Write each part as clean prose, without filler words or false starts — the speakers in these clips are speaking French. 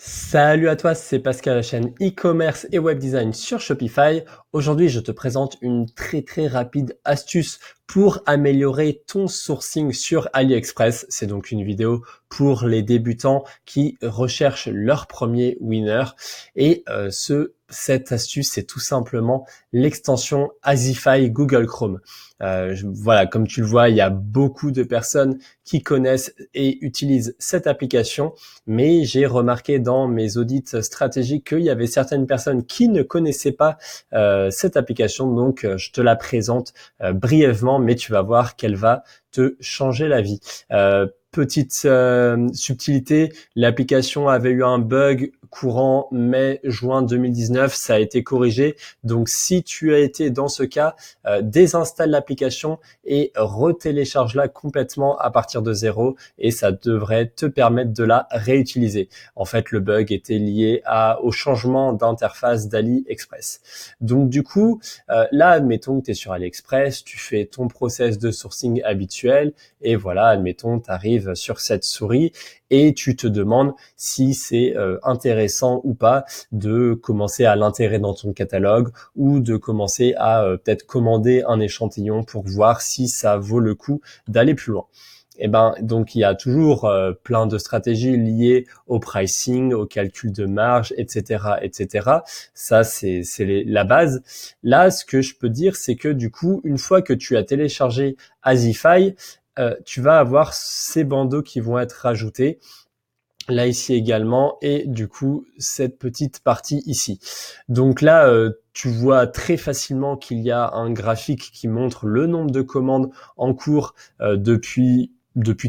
Salut à toi, c'est Pascal, la chaîne e-commerce et web design sur Shopify. Aujourd'hui, je te présente une très rapide astuce pour améliorer ton sourcing sur AliExpress. C'est donc une vidéo pour les débutants qui recherchent leur premier winner. Et cette astuce, c'est tout simplement l'extension Azify Google Chrome. Voilà, comme tu le vois, il y a beaucoup de personnes qui connaissent et utilisent cette application, mais j'ai remarqué dans mes audits stratégiques qu'il y avait certaines personnes qui ne connaissaient pas cette application, donc je te la présente brièvement, mais tu vas voir qu'elle va te changer la vie. Petite subtilité, l'application avait eu un bug courant mai-juin 2019, ça a été corrigé. Donc si tu as été dans ce cas, désinstalle l'application et retélécharge-la complètement à partir de zéro et ça devrait te permettre de la réutiliser. En fait, le bug était lié au changement d'interface d'AliExpress. Donc du coup, là, admettons que tu es sur AliExpress, tu fais ton process de sourcing habituel et voilà, admettons, tu arrives sur cette souris et tu te demandes si c'est intéressant ou pas de commencer à l'intégrer dans ton catalogue ou de commencer à peut-être commander un échantillon pour voir si ça vaut le coup d'aller plus loin. Et donc il y a toujours plein de stratégies liées au pricing, au calcul de marge, etc. Ça c'est la base. Là, ce que je peux dire, c'est que du coup, une fois que tu as téléchargé Azify, tu vas avoir ces bandeaux qui vont être rajoutés. Là ici également, et du coup cette petite partie ici. Donc là, tu vois très facilement qu'il y a un graphique qui montre le nombre de commandes en cours depuis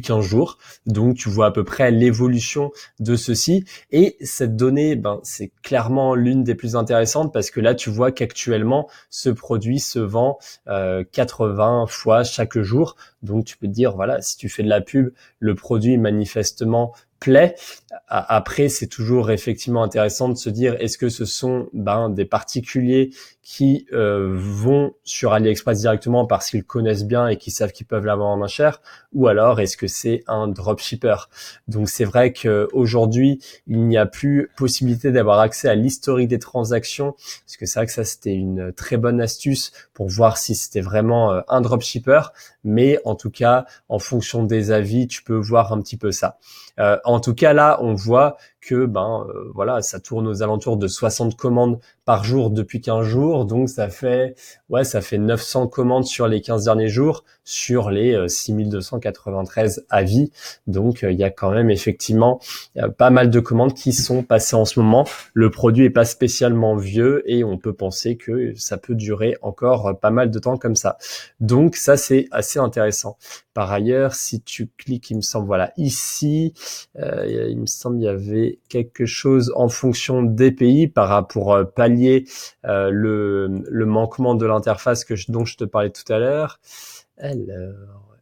15 jours. Donc tu vois à peu près l'évolution de ceci. Et cette donnée, c'est clairement l'une des plus intéressantes parce que là tu vois qu'actuellement ce produit se vend 80 fois chaque jour. Donc tu peux te dire, voilà, si tu fais de la pub, le produit manifestement plaît. Après, c'est toujours effectivement intéressant de se dire, est-ce que ce sont des particuliers qui vont sur AliExpress directement parce qu'ils connaissent bien et qu'ils savent qu'ils peuvent l'avoir en moins cher, ou alors est-ce que c'est un dropshipper? Donc c'est vrai qu'aujourd'hui, il n'y a plus possibilité d'avoir accès à l'historique des transactions, parce que c'est vrai que ça c'était une très bonne astuce pour voir si c'était vraiment un dropshipper, mais en tout cas, en fonction des avis, tu peux voir un petit peu ça. En tout cas, là, on voit que voilà, ça tourne aux alentours de 60 commandes par jour depuis 15 jours. Donc ça fait 900 commandes sur les 15 derniers jours sur les 6293 avis. Donc il y a quand même effectivement pas mal de commandes qui sont passées en ce moment. Le produit est pas spécialement vieux et on peut penser que ça peut durer encore pas mal de temps comme ça. Donc ça, c'est assez intéressant. Par ailleurs, si tu cliques, il me semble, voilà, ici, il me semble il y avait quelque chose en fonction des pays par rapport pallier le manquement de l'interface dont je te parlais tout à l'heure. Alors,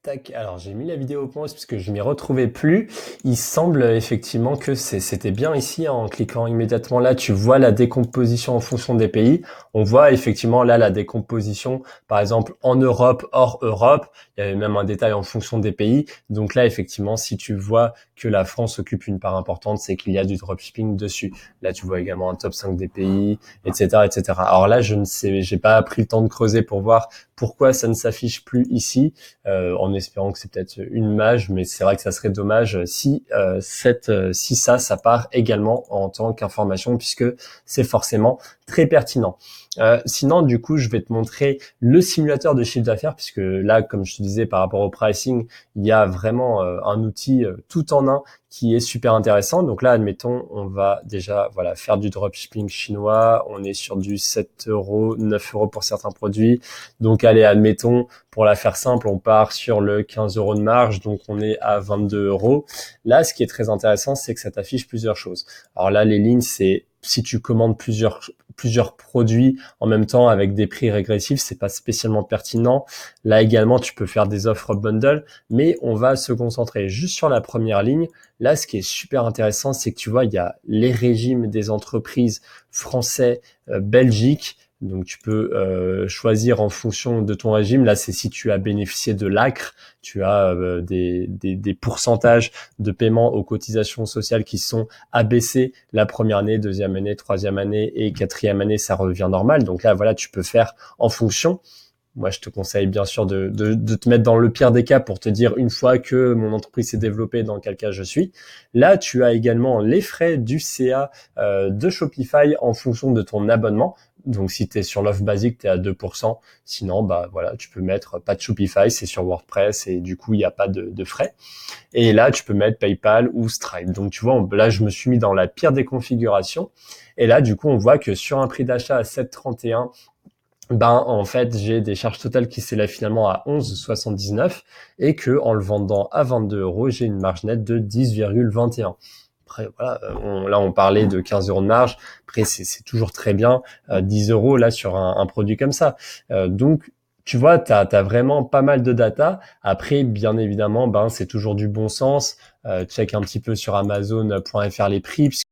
tac, alors j'ai mis la vidéo au pause puisque je m'y retrouvais plus. Il semble effectivement que c'était bien ici, en cliquant immédiatement là, tu vois la décomposition en fonction des pays. On voit effectivement là la décomposition, par exemple en Europe, hors Europe. Il y avait même un détail en fonction des pays. Donc là, effectivement, si tu vois que la France occupe une part importante, c'est qu'il y a du dropshipping dessus. Là, tu vois également un top 5 des pays, etc. Alors là, je ne sais, j'ai pas pris le temps de creuser pour voir pourquoi ça ne s'affiche plus ici, en espérant que c'est peut-être une mage, mais c'est vrai que ça serait dommage si ça part également en tant qu'information, puisque c'est forcément très pertinent. Sinon, du coup, je vais te montrer le simulateur de chiffre d'affaires, puisque là, comme je te disais, par rapport au pricing, il y a vraiment un outil tout en un qui est super intéressant. Donc là, admettons, on va déjà faire du dropshipping chinois. On est sur du 7 euros, 9 euros pour certains produits. Donc allez, admettons, pour la faire simple, on part sur le 15 euros de marge, donc on est à 22 euros. Là, ce qui est très intéressant, c'est que ça t'affiche plusieurs choses. Alors là, les lignes, c'est si tu commandes plusieurs produits en même temps avec des prix régressifs, c'est pas spécialement pertinent. Là également, tu peux faire des offres bundle, mais on va se concentrer juste sur la première ligne. Là, ce qui est super intéressant, c'est que tu vois, il y a les régimes des entreprises français, Belgique, Donc tu peux choisir en fonction de ton régime. Là, c'est si tu as bénéficié de l'ACRE, tu as des pourcentages de paiement aux cotisations sociales qui sont abaissés la première année, deuxième année, troisième année et quatrième année, ça revient normal. Donc là, voilà, tu peux faire en fonction. Moi, je te conseille bien sûr de te mettre dans le pire des cas pour te dire une fois que mon entreprise s'est développée, dans quel cas je suis. Là, tu as également les frais du CA de Shopify en fonction de ton abonnement. Donc, si tu es sur l'offre basique, tu es à 2%. Sinon, bah voilà, tu peux mettre pas de Shopify, c'est sur WordPress et du coup, il n'y a pas de frais. Et là, tu peux mettre PayPal ou Stripe. Donc, tu vois, là, je me suis mis dans la pire des configurations. Et là, du coup, on voit que sur un prix d'achat à 7,31, en fait, j'ai des charges totales qui s'élèvent finalement à 11,79 et que en le vendant à 22 euros, j'ai une marge nette de 10,21. Après, voilà, là, on parlait de 15 euros de marge. Après, c'est toujours très bien. 10 euros, là, sur un produit comme ça. Donc, tu vois, t'as vraiment pas mal de data. Après, bien évidemment, c'est toujours du bon sens. Check un petit peu sur Amazon.fr les prix, puisque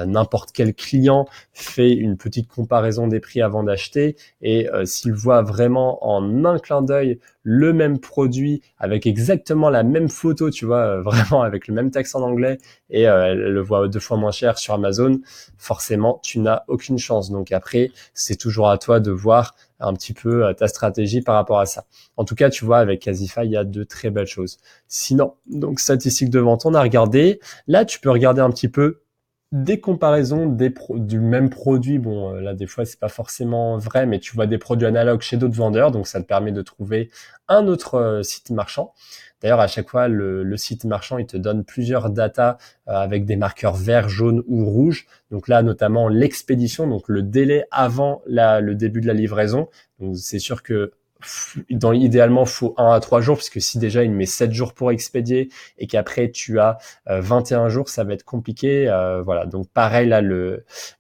n'importe quel client fait une petite comparaison des prix avant d'acheter et s'il voit vraiment en un clin d'œil le même produit avec exactement la même photo, tu vois, vraiment avec le même texte en anglais et elle le voit 2 fois moins cher sur Amazon, forcément tu n'as aucune chance. Donc après, c'est toujours à toi de voir un petit peu ta stratégie par rapport à ça. En tout cas, tu vois, avec Casify, il y a de très belles choses. Sinon, donc statistiques de vente, on a regardé. Là, tu peux regarder un petit peu des comparaisons du même produit. Bon, là, des fois, c'est pas forcément vrai, mais tu vois des produits analogues chez d'autres vendeurs, donc ça te permet de trouver un autre site marchand. D'ailleurs, à chaque fois, le site marchand, il te donne plusieurs datas avec des marqueurs vert, jaune ou rouge. Donc là, notamment l'expédition, donc le délai avant le début de la livraison. Donc c'est sûr que idéalement, faut 1 à 3 jours, parce que si déjà il met 7 jours pour expédier et qu'après tu as 21 jours, ça va être compliqué. Voilà. Donc pareil,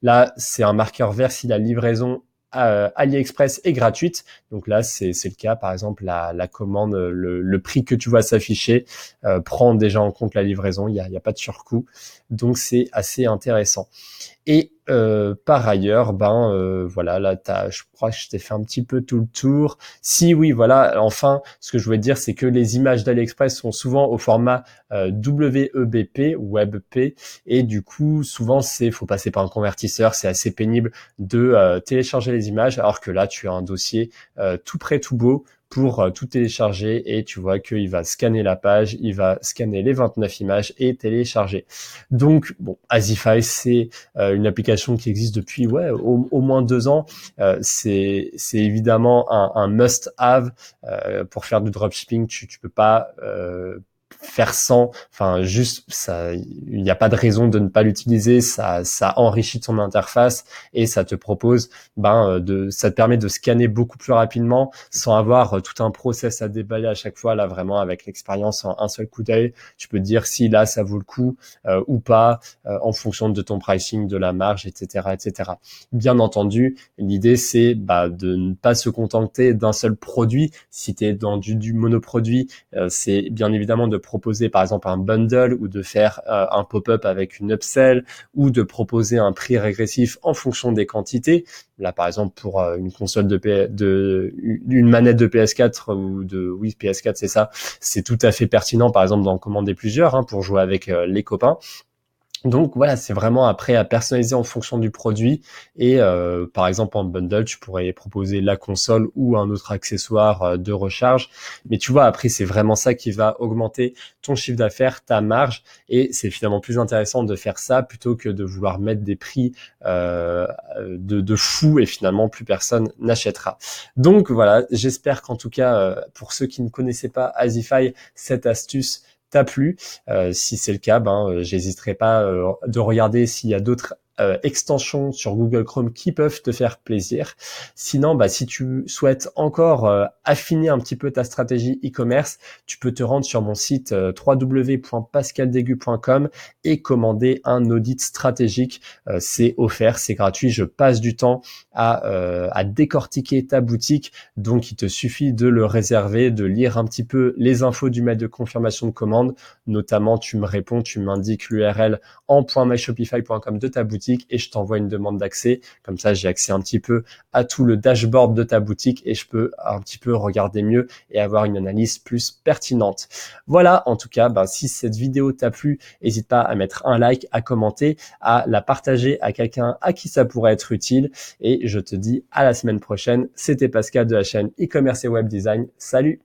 là, c'est un marqueur vert si la livraison AliExpress est gratuite. Donc là, c'est le cas. Par exemple, la commande, le prix que tu vois s'afficher prend déjà en compte la livraison. Il y a pas de surcoût. Donc c'est assez intéressant. Et par ailleurs, voilà, là, je crois que je t'ai fait un petit peu tout le tour. Si oui, voilà, enfin, ce que je voulais dire, c'est que les images d'AliExpress sont souvent au format WEBP, WebP, et du coup, souvent, faut passer par un convertisseur, c'est assez pénible de télécharger les images, alors que là, tu as un dossier tout prêt, tout beau, pour tout télécharger et tu vois qu'il va scanner la page, il va scanner les 29 images et télécharger. Donc, bon, Asify, c'est une application qui existe depuis au moins 2 ans. C'est évidemment un must-have pour faire du dropshipping. Tu peux pas faire sans, enfin juste ça, il n'y a pas de raison de ne pas l'utiliser. Ça enrichit ton interface et ça te propose, ça te permet de scanner beaucoup plus rapidement sans avoir tout un process à déballer à chaque fois. Là vraiment avec l'expérience en un seul coup d'œil, tu peux te dire si là ça vaut le coup ou pas en fonction de ton pricing, de la marge, etc., etc. Bien entendu, l'idée c'est de ne pas se contenter d'un seul produit. Si tu es dans du monoproduit, c'est bien évidemment de proposer par exemple un bundle ou de faire un pop-up avec une upsell ou de proposer un prix régressif en fonction des quantités. Là, par exemple, pour une console une manette de PS4 ou PS4, c'est ça. C'est tout à fait pertinent, par exemple, d'en commander plusieurs pour jouer avec les copains. Donc voilà, c'est vraiment après à personnaliser en fonction du produit et par exemple en bundle, tu pourrais proposer la console ou un autre accessoire de recharge. Mais tu vois, après c'est vraiment ça qui va augmenter ton chiffre d'affaires, ta marge et c'est finalement plus intéressant de faire ça plutôt que de vouloir mettre des prix de fou et finalement plus personne n'achètera. Donc voilà, j'espère qu'en tout cas pour ceux qui ne connaissaient pas Asify, cette astuce t'a plu. Si c'est le cas, j'hésiterai pas de regarder s'il y a d'autres extensions sur Google Chrome qui peuvent te faire plaisir. Sinon, si tu souhaites encore affiner un petit peu ta stratégie e-commerce, tu peux te rendre sur mon site www.pascaldegu.com et commander un audit stratégique. C'est offert, c'est gratuit. Je passe du temps à décortiquer ta boutique, donc il te suffit de le réserver, de lire un petit peu les infos du mail de confirmation de commande. Notamment, tu me réponds, tu m'indiques l'URL en .myshopify.com de ta boutique boutique et je t'envoie une demande d'accès. Comme ça, j'ai accès un petit peu à tout le dashboard de ta boutique et je peux un petit peu regarder mieux et avoir une analyse plus pertinente. Voilà, en tout cas, si cette vidéo t'a plu, n'hésite pas à mettre un like, à commenter, à la partager à quelqu'un à qui ça pourrait être utile et je te dis à la semaine prochaine. C'était Pascal de la chaîne e-commerce et web design. Salut!